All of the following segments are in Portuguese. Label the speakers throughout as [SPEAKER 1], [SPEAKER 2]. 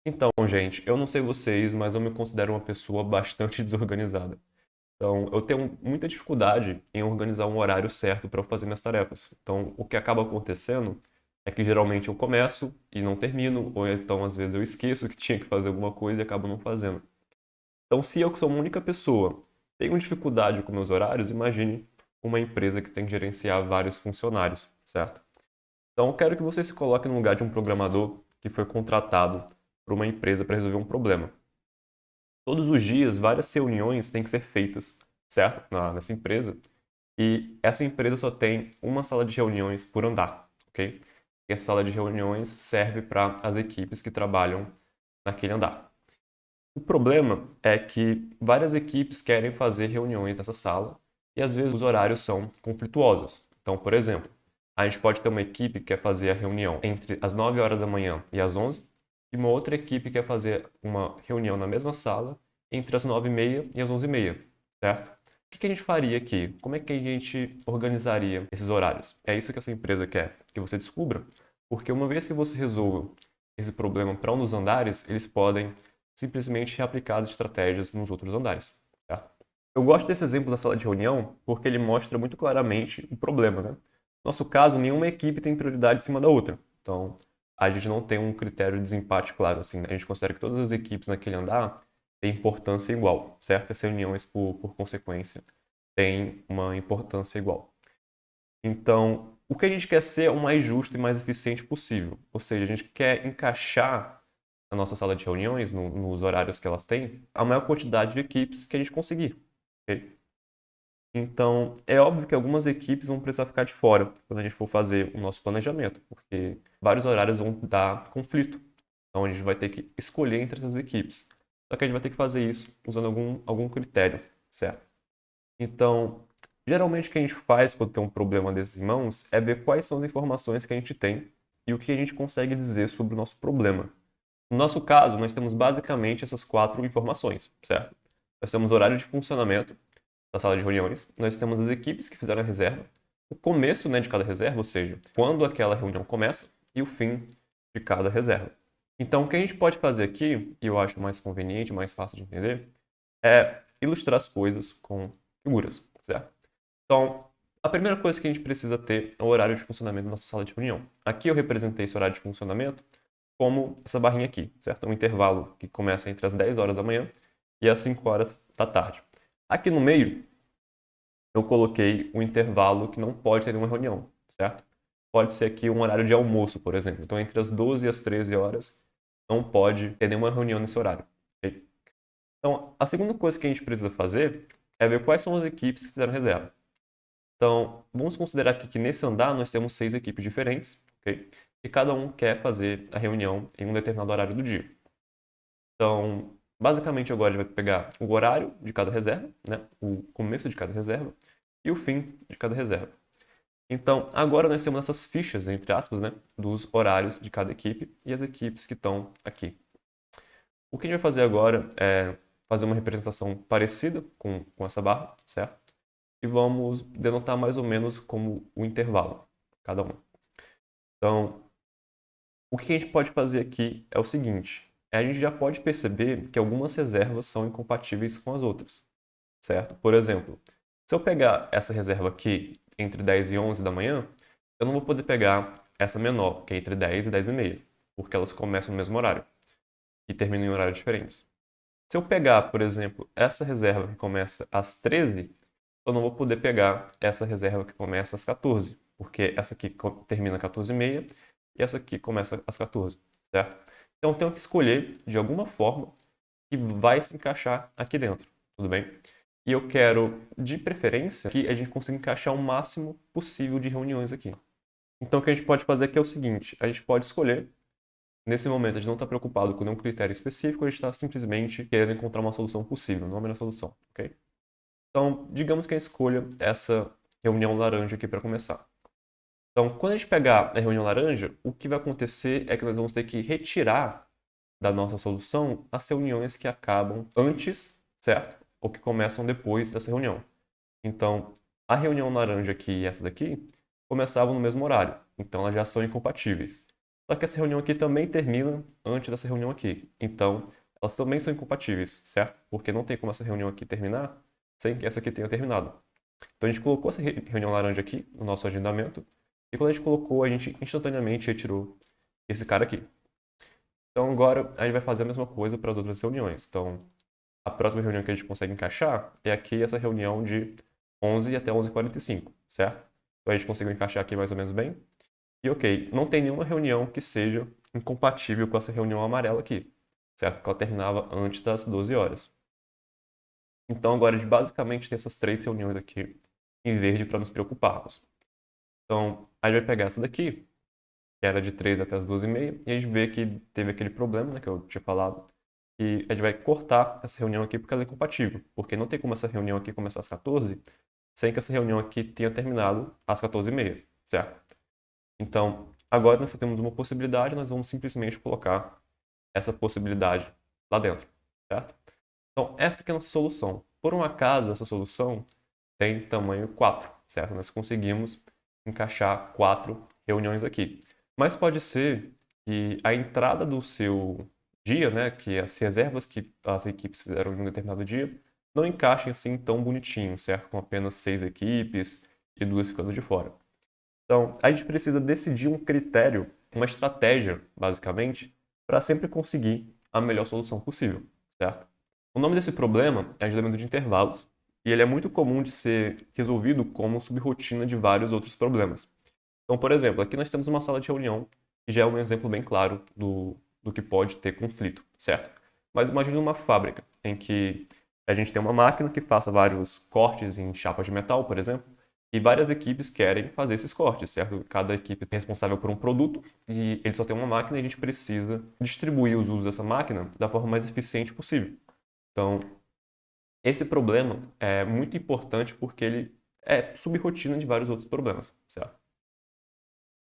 [SPEAKER 1] Então, gente, eu não sei vocês, mas eu me considero uma pessoa bastante desorganizada. Então, eu tenho muita dificuldade em organizar um horário certo para eu fazer minhas tarefas. Então, o que acaba acontecendo é que geralmente eu começo e não termino, ou então às vezes eu esqueço que tinha que fazer alguma coisa e acabo não fazendo. Então, se eu que sou uma única pessoa tenho dificuldade com meus horários, imagine uma empresa que tem que gerenciar vários funcionários, certo? Então, eu quero que você se coloque no lugar de um programador que foi contratado por uma empresa para resolver um problema. Todos os dias, várias reuniões têm que ser feitas, certo? Nessa empresa. E essa empresa só tem uma sala de reuniões por andar, ok? E essa sala de reuniões serve para as equipes que trabalham naquele andar. O problema é que várias equipes querem fazer reuniões nessa sala e às vezes os horários são conflituosos. Então, por exemplo, a gente pode ter uma equipe que quer fazer a reunião entre as 9 horas da manhã e as 11 e uma outra equipe quer fazer uma reunião na mesma sala entre as 9h30 e as 11h30, certo? O que a gente faria aqui? Como é que a gente organizaria esses horários? É isso que essa empresa quer que você descubra, porque uma vez que você resolva esse problema para um dos andares, eles podem simplesmente reaplicar as estratégias nos outros andares. Tá? Eu gosto desse exemplo da sala de reunião porque ele mostra muito claramente o problema. Né? No nosso caso, nenhuma equipe tem prioridade em cima da outra. Então, a gente não tem um critério de desempate claro. Assim, a gente considera que todas as equipes naquele andar têm importância igual. Certas reuniões, por consequência, têm uma importância igual. Então, o que a gente quer ser é o mais justo e mais eficiente possível. Ou seja, a gente quer encaixar na nossa sala de reuniões, nos horários que elas têm, a maior quantidade de equipes que a gente conseguir. Ok? Então, é óbvio que algumas equipes vão precisar ficar de fora quando a gente for fazer o nosso planejamento, porque vários horários vão dar conflito. Então, a gente vai ter que escolher entre essas equipes. Só que a gente vai ter que fazer isso usando algum critério, certo? Então, geralmente o que a gente faz quando tem um problema desses em mãos é ver quais são as informações que a gente tem e o que a gente consegue dizer sobre o nosso problema. No nosso caso, nós temos basicamente essas quatro informações, certo? Nós temos o horário de funcionamento da sala de reuniões, nós temos as equipes que fizeram a reserva, o começo, né, de cada reserva, ou seja, quando aquela reunião começa, e o fim de cada reserva. Então, o que a gente pode fazer aqui, e eu acho mais conveniente, mais fácil de entender, é ilustrar as coisas com figuras, certo? Então, a primeira coisa que a gente precisa ter é o horário de funcionamento da nossa sala de reunião. Aqui eu representei esse horário de funcionamento como essa barrinha aqui, certo? Um intervalo que começa entre as 10 horas da manhã e as 5 horas da tarde. Aqui no meio, eu coloquei um intervalo que não pode ter nenhuma reunião, certo? Pode ser aqui um horário de almoço, por exemplo. Então, entre as 12 e as 13 horas, não pode ter nenhuma reunião nesse horário. Ok? Então, a segunda coisa que a gente precisa fazer é ver quais são as equipes que fizeram reserva. Então, vamos considerar aqui que nesse andar nós temos 6 equipes diferentes, ok? E cada um quer fazer a reunião em um determinado horário do dia. Então, basicamente agora ele vai pegar o horário de cada reserva, né? O começo de cada reserva e o fim de cada reserva. Então, agora nós temos essas fichas, entre aspas, né? Dos horários de cada equipe e as equipes que estão aqui. O que a gente vai fazer agora é fazer uma representação parecida com essa barra, certo? E vamos denotar mais ou menos como o intervalo, cada um. Então, o que a gente pode fazer aqui é o seguinte: a gente já pode perceber que algumas reservas são incompatíveis com as outras, certo? Por exemplo, se eu pegar essa reserva aqui entre 10 e 11 da manhã, eu não vou poder pegar essa menor, que é entre 10 e 10 e meia, porque elas começam no mesmo horário e terminam em horários diferentes. Se eu pegar, por exemplo, essa reserva que começa às 13, eu não vou poder pegar essa reserva que começa às 14, porque essa aqui termina às 14h30 e essa aqui começa às 14, certo? Então eu tenho que escolher de alguma forma que vai se encaixar aqui dentro, tudo bem? E eu quero, de preferência, que a gente consiga encaixar o máximo possível de reuniões aqui. Então o que a gente pode fazer aqui é o seguinte: a gente pode escolher. Nesse momento, a gente não está preocupado com nenhum critério específico, a gente está simplesmente querendo encontrar uma solução possível, não a melhor solução, ok? Então, digamos que a escolha essa reunião laranja aqui para começar. Então, quando a gente pegar a reunião laranja, o que vai acontecer é que nós vamos ter que retirar da nossa solução as reuniões que acabam antes, certo? Ou que começam depois dessa reunião. Então, a reunião laranja aqui e essa daqui começavam no mesmo horário, então elas já são incompatíveis. Só que essa reunião aqui também termina antes dessa reunião aqui. Então, elas também são incompatíveis, certo? Porque não tem como essa reunião aqui terminar sem que essa aqui tenha terminado. Então, a gente colocou essa reunião laranja aqui no nosso agendamento. E quando a gente colocou, a gente instantaneamente retirou esse cara aqui. Então, agora a gente vai fazer a mesma coisa para as outras reuniões. Então, a próxima reunião que a gente consegue encaixar é aqui essa reunião de 11 até 11h45, certo? Então, a gente conseguiu encaixar aqui mais ou menos bem. E ok, não tem nenhuma reunião que seja incompatível com essa reunião amarela aqui, certo? Porque ela terminava antes das 12 horas. Então agora a gente basicamente tem essas 3 reuniões aqui em verde para nos preocuparmos. Então a gente vai pegar essa daqui, que era de 3 até as 12h30, e a gente vê que teve aquele problema, né, que eu tinha falado, e a gente vai cortar essa reunião aqui porque ela é incompatível, porque não tem como essa reunião aqui começar às 14 sem que essa reunião aqui tenha terminado às 14h30, certo? Então, agora nós só temos uma possibilidade, nós vamos simplesmente colocar essa possibilidade lá dentro, certo? Então, essa aqui é a nossa solução. Por um acaso, essa solução tem tamanho 4, certo? Nós conseguimos encaixar 4 reuniões aqui. Mas pode ser que a entrada do seu dia, né, que as reservas que as equipes fizeram em um determinado dia, não encaixem assim tão bonitinho, certo? Com apenas 6 equipes e 2 ficando de fora. Então, a gente precisa decidir um critério, uma estratégia, basicamente, para sempre conseguir a melhor solução possível, certo? O nome desse problema é agendamento de intervalos, e ele é muito comum de ser resolvido como subrotina de vários outros problemas. Então, por exemplo, aqui nós temos uma sala de reunião, que já é um exemplo bem claro do que pode ter conflito, certo? Mas imagine uma fábrica em que a gente tem uma máquina que faça vários cortes em chapas de metal, por exemplo, e várias equipes querem fazer esses cortes, certo? Cada equipe é responsável por um produto e ele só tem uma máquina e a gente precisa distribuir os usos dessa máquina da forma mais eficiente possível. Então, esse problema é muito importante porque ele é subrotina de vários outros problemas, certo?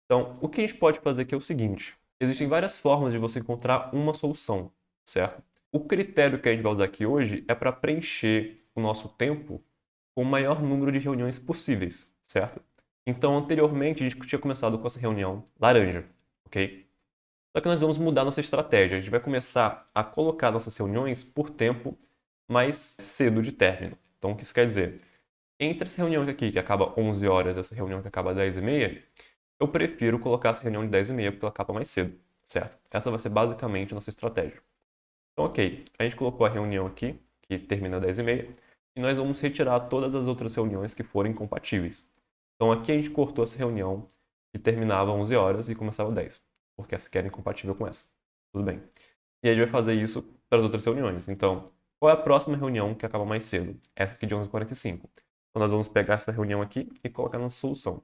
[SPEAKER 1] Então, o que a gente pode fazer aqui é o seguinte: existem várias formas de você encontrar uma solução, certo? O critério que a gente vai usar aqui hoje é para preencher o nosso tempo com o maior número de reuniões possíveis, certo? Então, anteriormente, a gente tinha começado com essa reunião laranja, ok? Só que nós vamos mudar nossa estratégia. A gente vai começar a colocar nossas reuniões por tempo mais cedo de término. Então, o que isso quer dizer? Entre essa reunião aqui, que acaba 11 horas, e essa reunião que acaba 10h30, eu prefiro colocar essa reunião de 10h30 porque ela acaba mais cedo, certo? Essa vai ser basicamente a nossa estratégia. Então, ok, a gente colocou a reunião aqui, que termina às 10h30, e nós vamos retirar todas as outras reuniões que forem compatíveis. Então, aqui a gente cortou essa reunião que terminava às 11 horas e começava às 10, porque essa aqui era incompatível com essa. Tudo bem. E a gente vai fazer isso para as outras reuniões. Então, qual é a próxima reunião que acaba mais cedo? Essa aqui de 11h45. Então, nós vamos pegar essa reunião aqui e colocar na solução.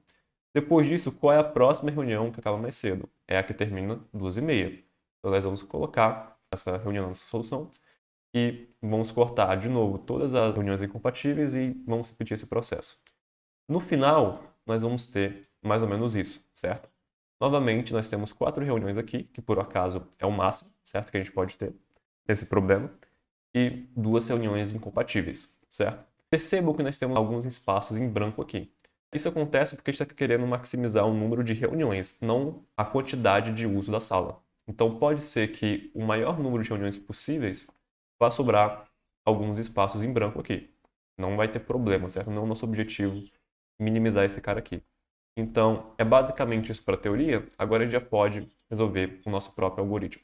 [SPEAKER 1] Depois disso, qual é a próxima reunião que acaba mais cedo? É a que termina 12h30. Então, nós vamos colocar essa reunião na nossa solução e vamos cortar de novo todas as reuniões incompatíveis e vamos repetir esse processo. No final, nós vamos ter mais ou menos isso, certo? Novamente, nós temos 4 reuniões aqui, que por acaso é o máximo, certo? Que a gente pode ter nesse problema, e 2 reuniões incompatíveis, certo? Percebam que nós temos alguns espaços em branco aqui. Isso acontece porque a gente está querendo maximizar o número de reuniões, não a quantidade de uso da sala. Então, pode ser que o maior número de reuniões possíveis vá sobrar alguns espaços em branco aqui. Não vai ter problema, certo? Não é o nosso objetivo minimizar esse cara aqui. Então, é basicamente isso para a teoria. Agora a gente já pode resolver o nosso próprio algoritmo.